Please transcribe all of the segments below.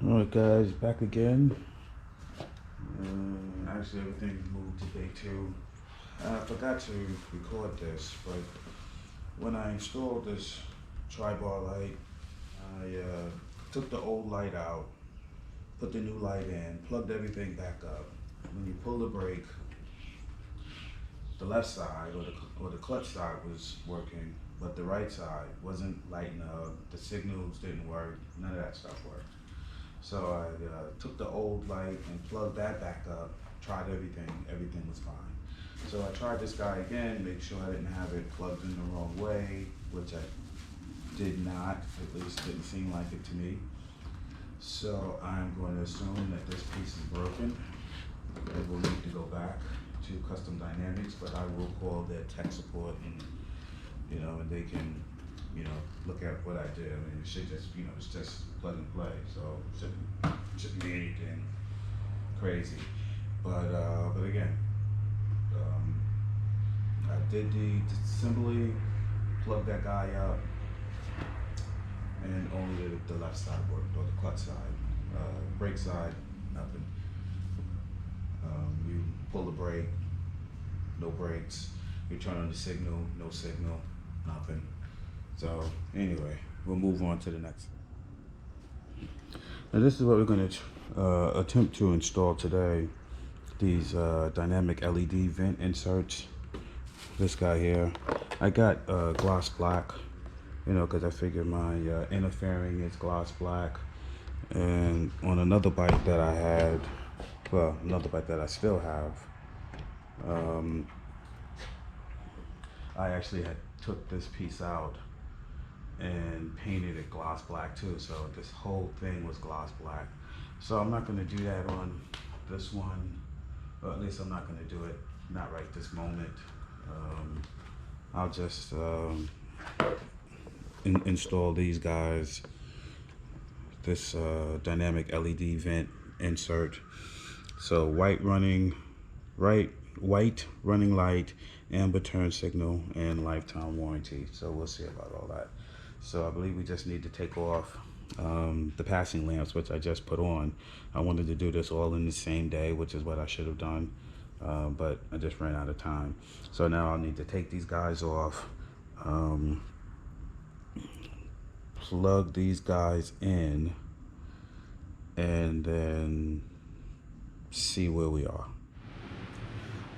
Alright guys, back again. Actually everything moved to day 2. I forgot to record this, but when I installed this tri-bar light, I took the old light out, put the new light in, plugged everything back up. When you pull the brake, the left side or the clutch side was working, but the right side wasn't lighting up, the signals didn't work, none of that stuff worked. So I took the old light and plugged that back up, tried everything was fine. So I tried this guy again, make sure I didn't have it plugged in the wrong way, which I did not, at least didn't seem like it to me. So I'm going to assume that this piece is broken. It will need to go back to Custom Dynamics, but I will call their tech support and, and they can, look at what I did. I mean, it should just, it's just plug and play, so it shouldn't be anything crazy. But again, I did the assembly, plugged that guy up, and only the left side worked, or the clutch side. Brake side, nothing. You pull the brake, no brakes. You turn on the signal, no signal, nothing. So anyway, we'll move on to the next. Now this is what we're going to attempt to install today. These dynamic LED vent inserts. This guy here, I got gloss black, because I figured my inner fairing is gloss black. And on another bike that I had, well, another bike that I still have, I actually had took this piece out and painted it gloss black too, so this whole thing was gloss black. So I'm not going to do that on this one, or at least I'm not going to do it, not right this moment. I'll just install these guys, this dynamic LED vent insert. So white running light, amber turn signal, and lifetime warranty. So we'll see about all that. So I believe we just need to take off the passing lamps, which I just put on. I wanted to do this all in the same day, which is what I should have done, but I just ran out of time. So now I'll need to take these guys off, plug these guys in, and then see where we are.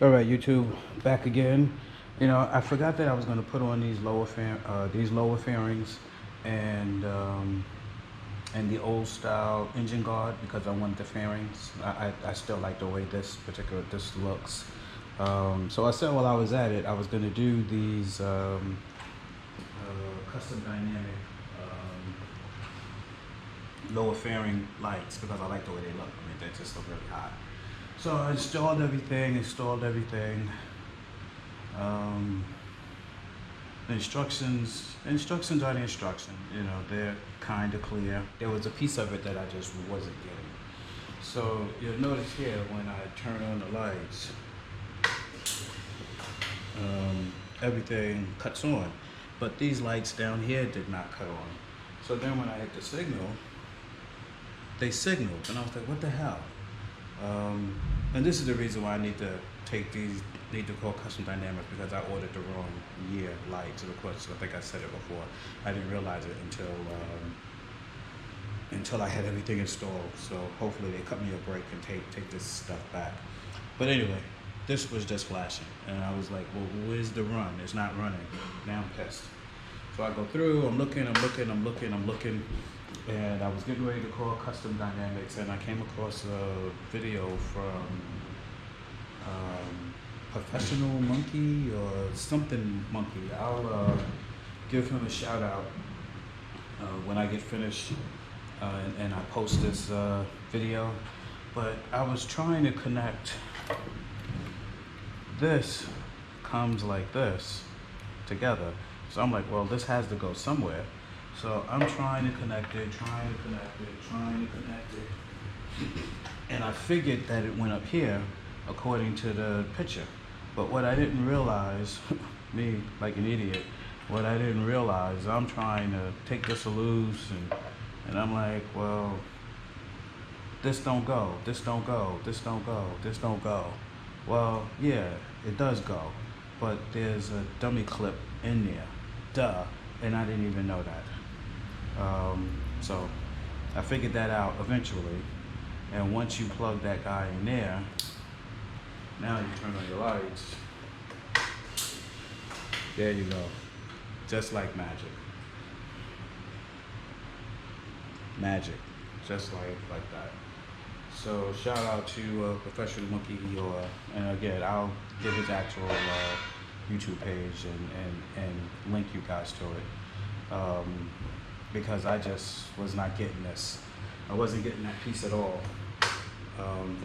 All right, YouTube, back again. I forgot that I was going to put on these lower fairings and the old style engine guard, because I wanted the fairings. I still like the way this looks. So I said while I was at it, I was going to do these custom dynamic lower fairing lights, because I like the way they look. I mean, they just look really hot. So I installed everything. The instructions are the instructions. They're kind of clear. There was a piece of it that I just wasn't getting. So you'll notice here when I turn on the lights, everything cuts on, but these lights down here did not cut on. So then when I hit the signal, they signaled, and I was like, what the hell? And this is the reason why I need to call Custom Dynamics, because I ordered the wrong year lights. Of course, I think I said it before. I didn't realize it until I had everything installed. So hopefully they cut me a break and take this stuff back. But anyway, this was just flashing, and I was like, well, where's the run? It's not running. Now I'm pissed. So I go through, I'm looking, and I was getting ready to call Custom Dynamics, and I came across a video from Professional Monkey or something Monkey. I'll give him a shout out when I get finished and I post this video. But I was trying to connect. This comes like this together. So I'm like, well, this has to go somewhere. So I'm trying to connect it. And I figured that it went up here according to the picture. But what I didn't realize, me like an idiot, what I didn't realize, I'm trying to take this loose and I'm like, well, this don't go, this don't go, this don't go, this don't go. Well, yeah, it does go, but there's a dummy clip in there, duh, and I didn't even know that. So I figured that out eventually, and once you plug that guy in there, now you turn on your lights, there you go, just like magic. Magic, just like that. So shout out to Professional Monkey, and again, I'll give his actual YouTube page and link you guys to it, because I just was not getting this. I wasn't getting that piece at all.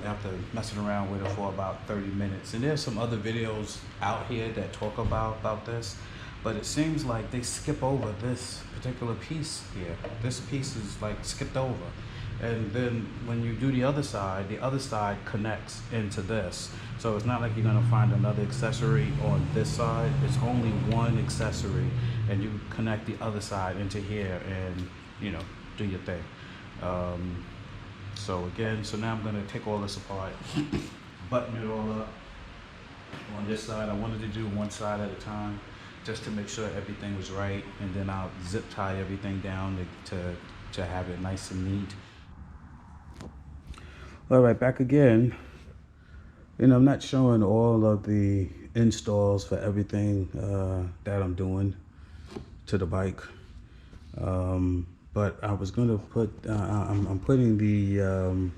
After messing around with it for about 30 minutes, and there's some other videos out here that talk about this, but it seems like they skip over this particular piece here. This piece is like skipped over. And then when you do the other side connects into this. So it's not like you're gonna find another accessory on this side. It's only one accessory, and you connect the other side into here and, you know, do your thing. So now I'm gonna take all this apart, button it all up on this side. I wanted to do one side at a time, just to make sure everything was right, and then I'll zip tie everything down to have it nice and neat. All right, back again. You know, I'm not showing all of the installs for everything that I'm doing to the bike, but I was gonna put I'm putting the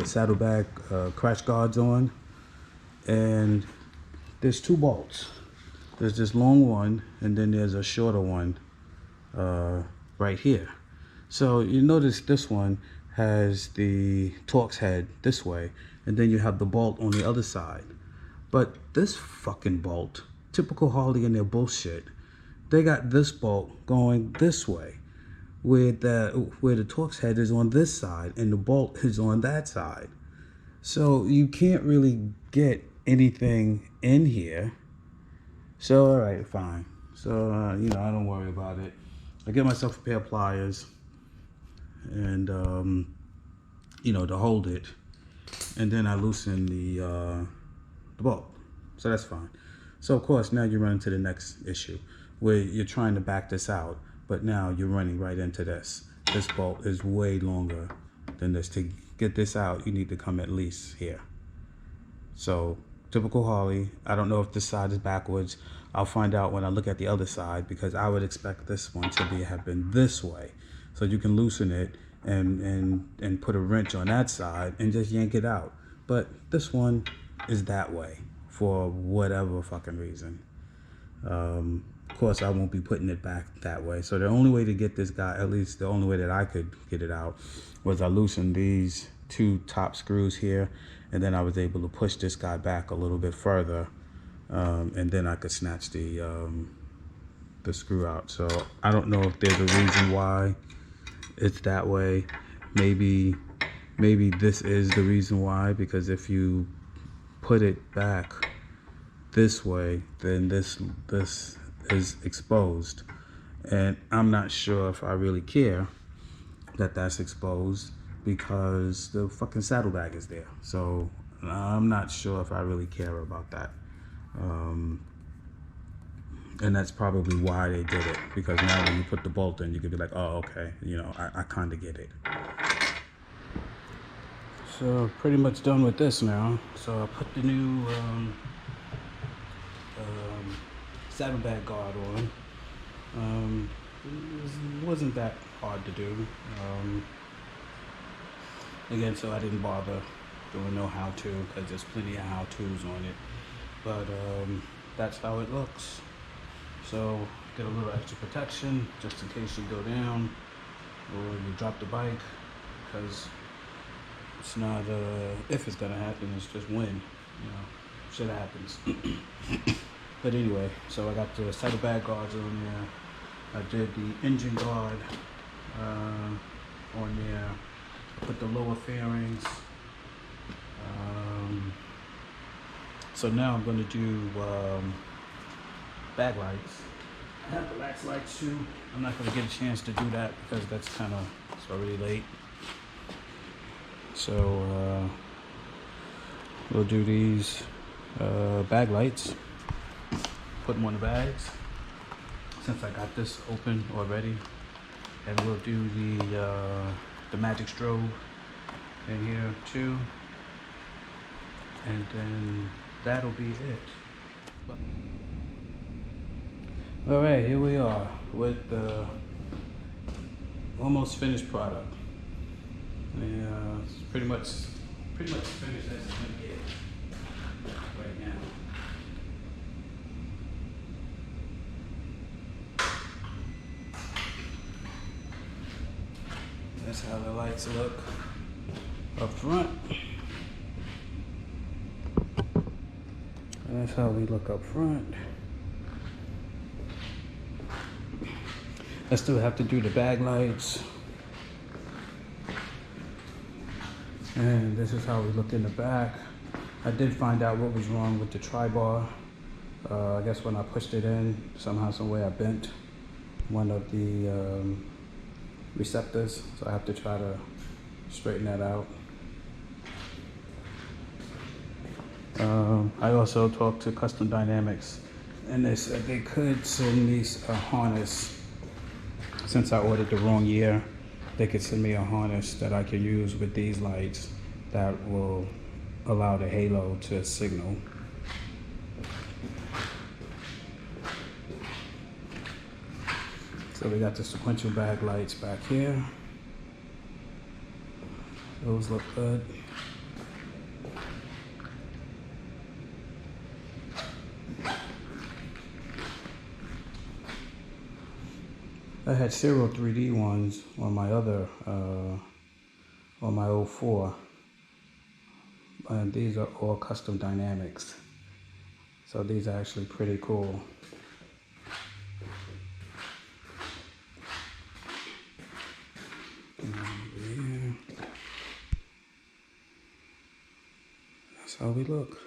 saddlebag crash guards on, and there's two bolts. There's this long one, and then there's a shorter one right here. So you notice this one has the Torx head this way, and then you have the bolt on the other side. But this fucking bolt, typical Harley and their bullshit, they got this bolt going this way, where the Torx head is on this side and the bolt is on that side. So you can't really get anything in here. So all right, fine. So you know, I don't worry about it. I get myself a pair of pliers, and you know, to hold it, and then I loosen the bolt. So that's fine. So of course now you run into the next issue, where you're trying to back this out, but now you're running right into this. This bolt is way longer than this. To get this out, you need to come at least here. So typical Harley. I don't know if this side is backwards. I'll find out when I look at the other side, because I would expect this one to have been this way. So you can loosen it and put a wrench on that side and just yank it out. But this one is that way for whatever fucking reason. Of course, I won't be putting it back that way. So the only way to get this guy, at least the only way that I could get it out, was I loosened these two top screws here, and then I was able to push this guy back a little bit further, and then I could snatch the screw out. So I don't know if there's a reason why it's that way. Maybe this is the reason why, because if you put it back this way, then this is exposed, and I'm not sure if I really care that that's exposed, because the fucking saddlebag is there. So I'm not sure if I really care about that. And that's probably why they did it, because now when you put the bolt in, you could be like, oh, okay, you know, I kind of get it. So pretty much done with this now. So I put the new saddlebag guard on. It wasn't that hard to do. Again, so I didn't bother doing no how-to, because there's plenty of how-tos on it. But that's how it looks. So get a little extra protection just in case you go down or you drop the bike, because it's not if it's gonna happen, it's just when, you know, shit happens. But anyway, so I got the saddlebag guards on there. I did the engine guard on there. I put the lower fairings. So now I'm going to do bag lights. I have the latch lights too. I'm not going to get a chance to do that because it's already late. So we'll do these bag lights, put them on the bags since I got this open already, and we'll do the magic strobe in here too, and then that'll be it. All right, here we are with the almost finished product. It's pretty much finished as it's gonna get right now. That's how the lights look up front. And that's how we look up front. I still have to do the bag lights. And this is how we look in the back. I did find out what was wrong with the tri-bar. I guess when I pushed it in, somehow, some way I bent one of the receptors. So I have to try to straighten that out. I also talked to Custom Dynamics, and they said they could send me a harness. Since I ordered the wrong year, they could send me a harness that I can use with these lights that will allow the halo to signal. So we got the sequential bag lights back here. Those look good. I had 3D ones on my other, on my 04, and these are all Custom Dynamics. So these are actually pretty cool. Yeah. That's how we look.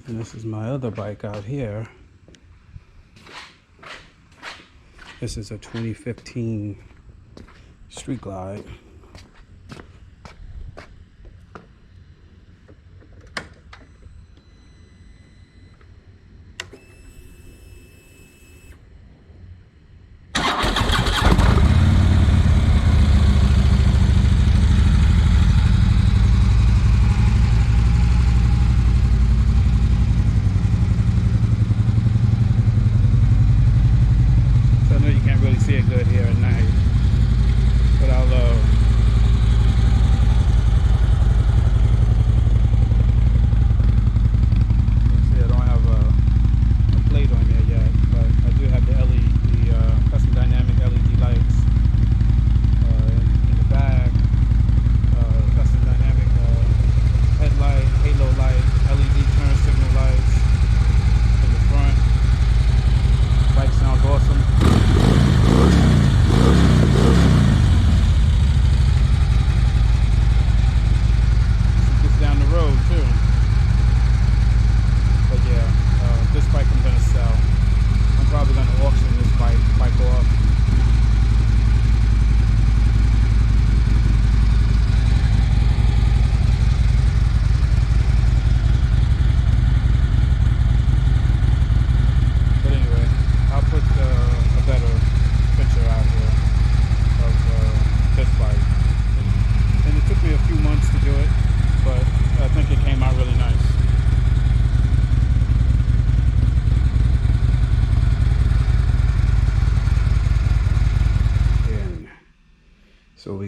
And this is my other bike out here. This is a 2015 Street Glide. See it good here at night, but I'll see, I don't have a plate on there yet, but I do have the custom dynamic LED lights in the back, custom dynamic headlight, halo light, LED turn signal lights in the front. Bike sounds awesome.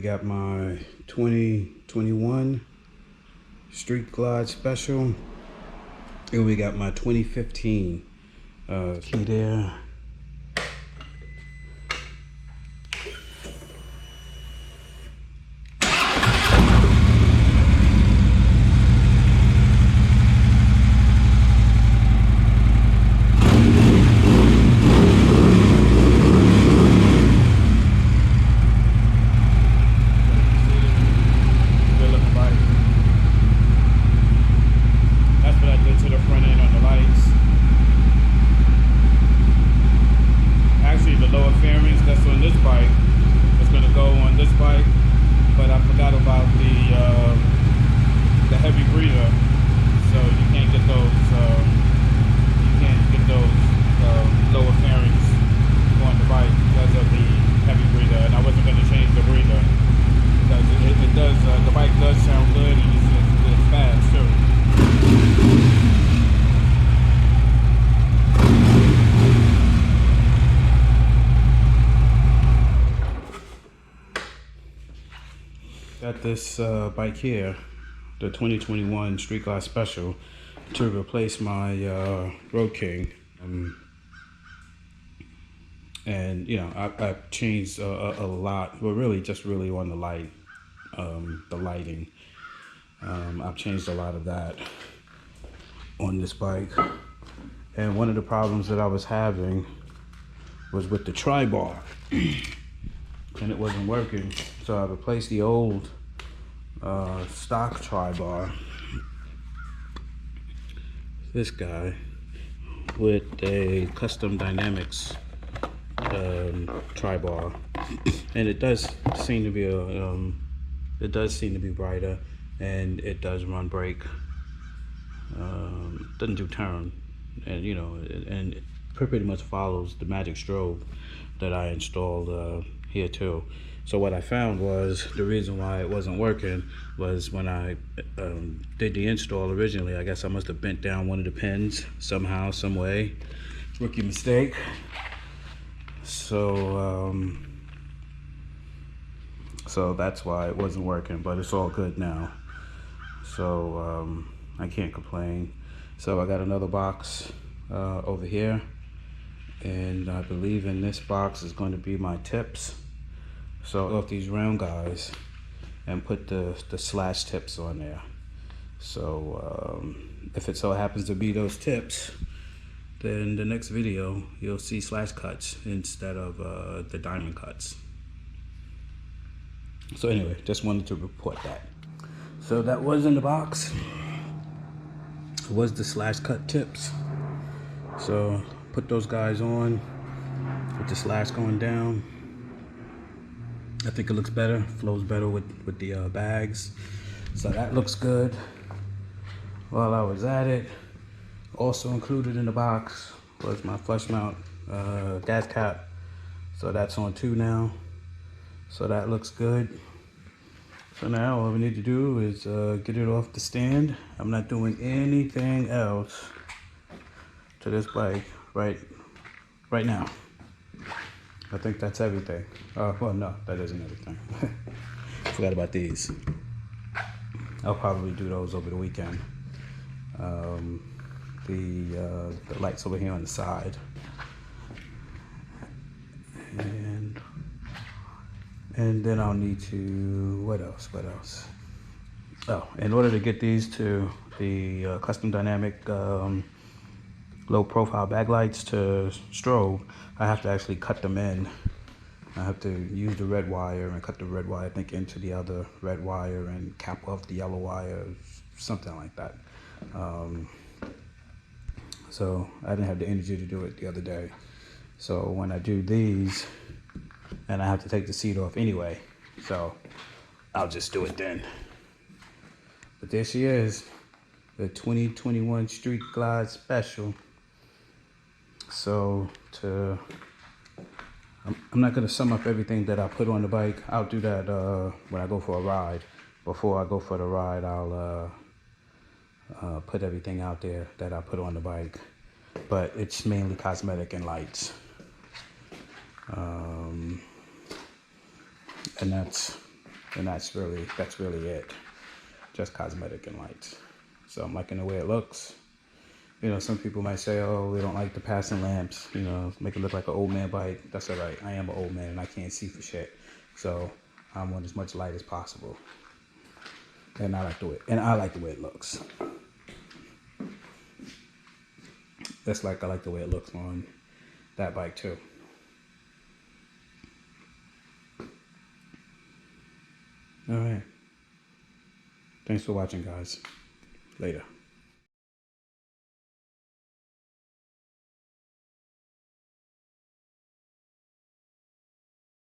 got my 2021 Street Glide Special. And we got my 2015 key there. Got this bike here, the 2021 Street Glide Special, to replace my Road King. And you know, I've changed a lot. Well, really, just really on the lighting. I've changed a lot of that on this bike. And one of the problems that I was having was with the tri-bar. And it wasn't working, so I replaced the old stock tri-bar, this guy, with a custom dynamics tri-bar, and it does seem to be brighter, and it does run brake. Doesn't do turn, and you know, and it pretty much follows the magic strobe that I installed here too. So what I found was the reason why it wasn't working was when I did the install originally, I guess I must have bent down one of the pins somehow, some way. Rookie mistake. So so that's why it wasn't working, but it's all good now. So I can't complain. So I got another box over here, and I believe in this box is going to be my tips. So off these round guys and put the slash tips on there. So if it so happens to be those tips, then the next video you'll see slash cuts instead of the diamond cuts. So anyway, just wanted to report that. So that was in the box. It was the slash cut tips. So put those guys on with the slash going down. I think it looks better, flows better with the bags. So that looks good. While I was at it, also included in the box was my flush mount gas cap. So that's on 2 now. So that looks good. So now all we need to do is get it off the stand. I'm not doing anything else to this bike right now. I think that's everything. Well, no, that isn't everything. Forgot about these. I'll probably do those over the weekend. The lights over here on the side. And then I'll need to, what else? Oh, in order to get these to the custom dynamic low profile bag lights to strobe, I have to actually cut them in. I have to use the red wire and cut the red wire, I think, into the other red wire and cap off the yellow wire, something like that. So I didn't have the energy to do it the other day. So when I do these, and I have to take the seat off anyway, so I'll just do it then. But there she is, the 2021 Street Glide Special. So I'm not going to sum up everything that I put on the bike. I'll do that when I go for a ride. Before I go for the ride, I'll put everything out there that I put on the bike. But it's mainly cosmetic and lights. And And that's really it. Just cosmetic and lights. So I'm liking the way it looks. You know, some people might say, oh, we don't like the passing lamps, you know, make it look like an old man bike. That's all right. I am an old man and I can't see for shit. So I want as much light as possible. And I like the way it looks. Just like I like the way it looks on that bike too. All right. Thanks for watching, guys. Later.